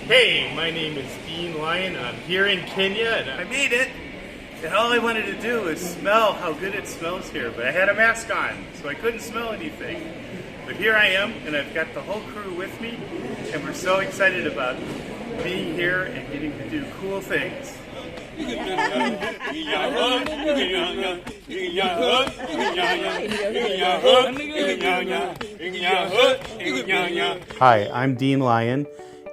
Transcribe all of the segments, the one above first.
Hey, my name is Dean Lyon. I'm here in Kenya and I made it. And all I wanted to do was smell how good it smells here, but I had a mask on, so I couldn't smell anything. But here I am, and I've got the whole crew with me, and we're so excited about being here and getting to do cool things. Hi, I'm Dean Lyon,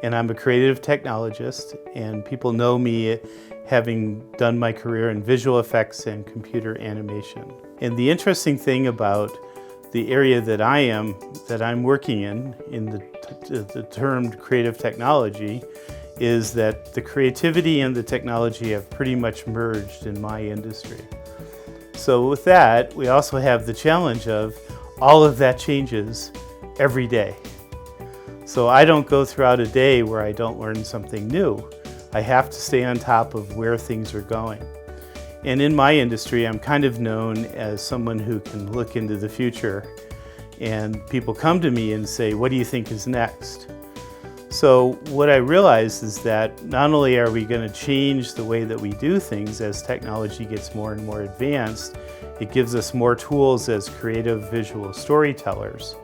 and I'm a creative technologist, and people know me having done my career in visual effects and computer animation. And the interesting thing about the area that I'm working in the term creative technology, is that the creativity and the technology have pretty much merged in my industry. So with that, we also have the challenge of all of that changes every day. So I don't go throughout a day where I don't learn something new. I have to stay on top of where things are going. And in my industry, I'm kind of known as someone who can look into the future, and people come to me and say, what do you think is next? So what I realize is that not only are we going to change the way that we do things as technology gets more and more advanced, it gives us more tools as creative visual storytellers,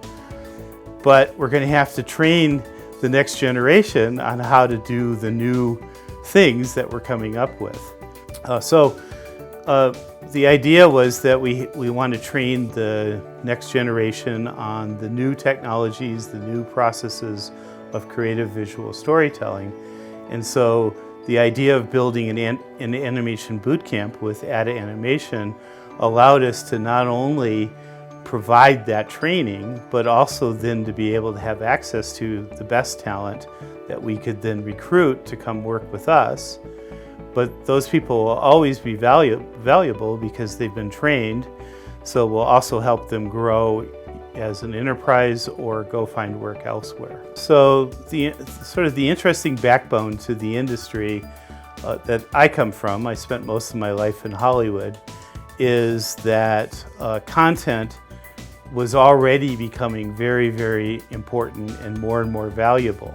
but we're going to have to train the next generation on how to do the new things that we're coming up with. The idea was that we want to train the next generation on the new technologies, the new processes of creative visual storytelling. And so the idea of building an animation bootcamp with Ada Animation allowed us to not only provide that training, but also then to be able to have access to the best talent that we could then recruit to come work with us. But those people will always be valuable because they've been trained, so we'll also help them grow as an enterprise or go find work elsewhere. So the interesting backbone to the industry that I come from, I spent most of my life in Hollywood, is that content was already becoming very, very important and more valuable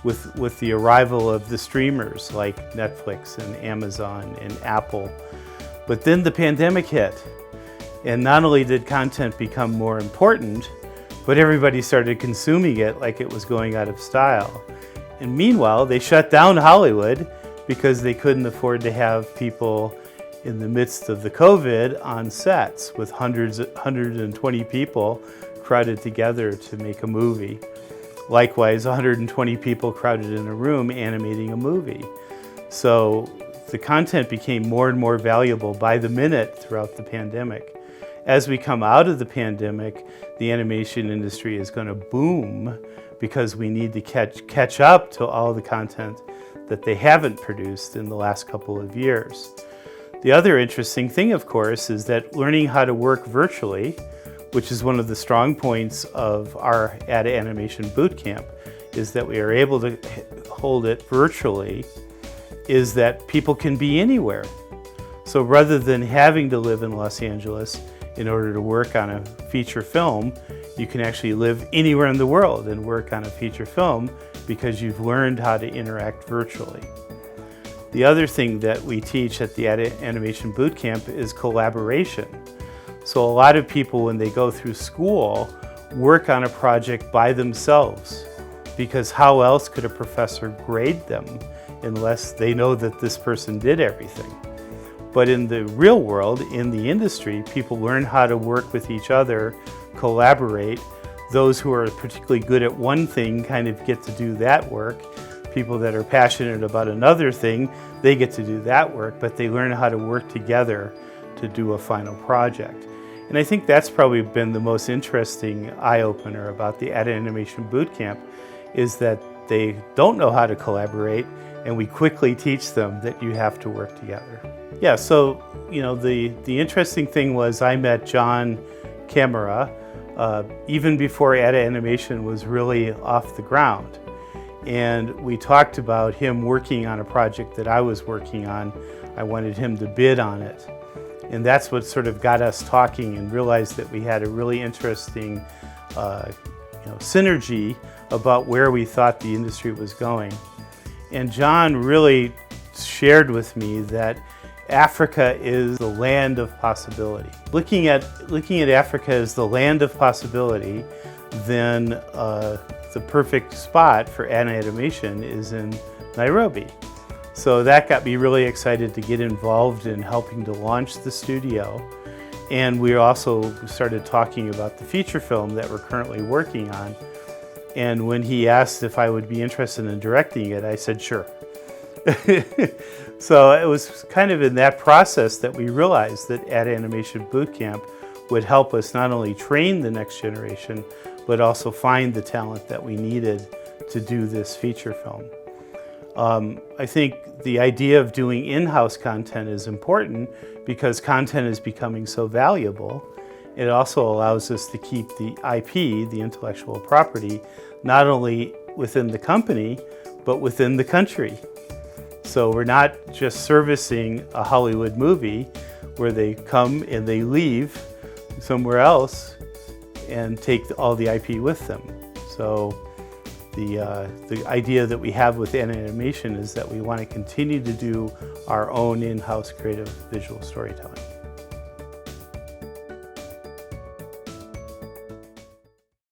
with the arrival of the streamers like Netflix and Amazon and Apple. But then the pandemic hit. And not only did content become more important, but everybody started consuming it like it was going out of style. And meanwhile, they shut down Hollywood because they couldn't afford to have people in the midst of the COVID on sets with 120 people crowded together to make a movie. Likewise, 120 people crowded in a room animating a movie. So the content became more and more valuable by the minute throughout the pandemic. As we come out of the pandemic, the animation industry is going to boom because we need to catch up to all the content that they haven't produced in the last couple of years. The other interesting thing, of course, is that learning how to work virtually, which is one of the strong points of our Ada Animation Bootcamp, is that we are able to hold it virtually, is that people can be anywhere. So rather than having to live in Los Angeles in order to work on a feature film, you can actually live anywhere in the world and work on a feature film because you've learned how to interact virtually. The other thing that we teach at the Ada Animation Bootcamp is collaboration. So a lot of people, when they go through school, work on a project by themselves, because how else could a professor grade them unless they know that this person did everything? But in the real world, in the industry, people learn how to work with each other, collaborate. Those who are particularly good at one thing kind of get to do that work. People that are passionate about another thing, they get to do that work, but they learn how to work together to do a final project. And I think that's probably been the most interesting eye-opener about the Ada Animation Bootcamp, is that they don't know how to collaborate, and we quickly teach them that you have to work together. Yeah, so the interesting thing was I met John Camera even before Ada Animation was really off the ground. And we talked about him working on a project that I was working on. I wanted him to bid on it. And that's what sort of got us talking and realized that we had a really interesting synergy about where we thought the industry was going. And John really shared with me that Africa is the land of possibility. Looking at Africa as the land of possibility, then the perfect spot for Ada Animation is in Nairobi. So that got me really excited to get involved in helping to launch the studio. And we also started talking about the feature film that we're currently working on. And when he asked if I would be interested in directing it, I said sure. So it was kind of in that process that we realized that Ada Animation Bootcamp would help us not only train the next generation, but also find the talent that we needed to do this feature film. I think the idea of doing in-house content is important because content is becoming so valuable. It also allows us to keep the IP, the intellectual property, not only within the company, but within the country. So we're not just servicing a Hollywood movie where they come and they leave somewhere else and take all the IP with them. So the idea that we have with Ada Animation is that we want to continue to do our own in-house creative visual storytelling.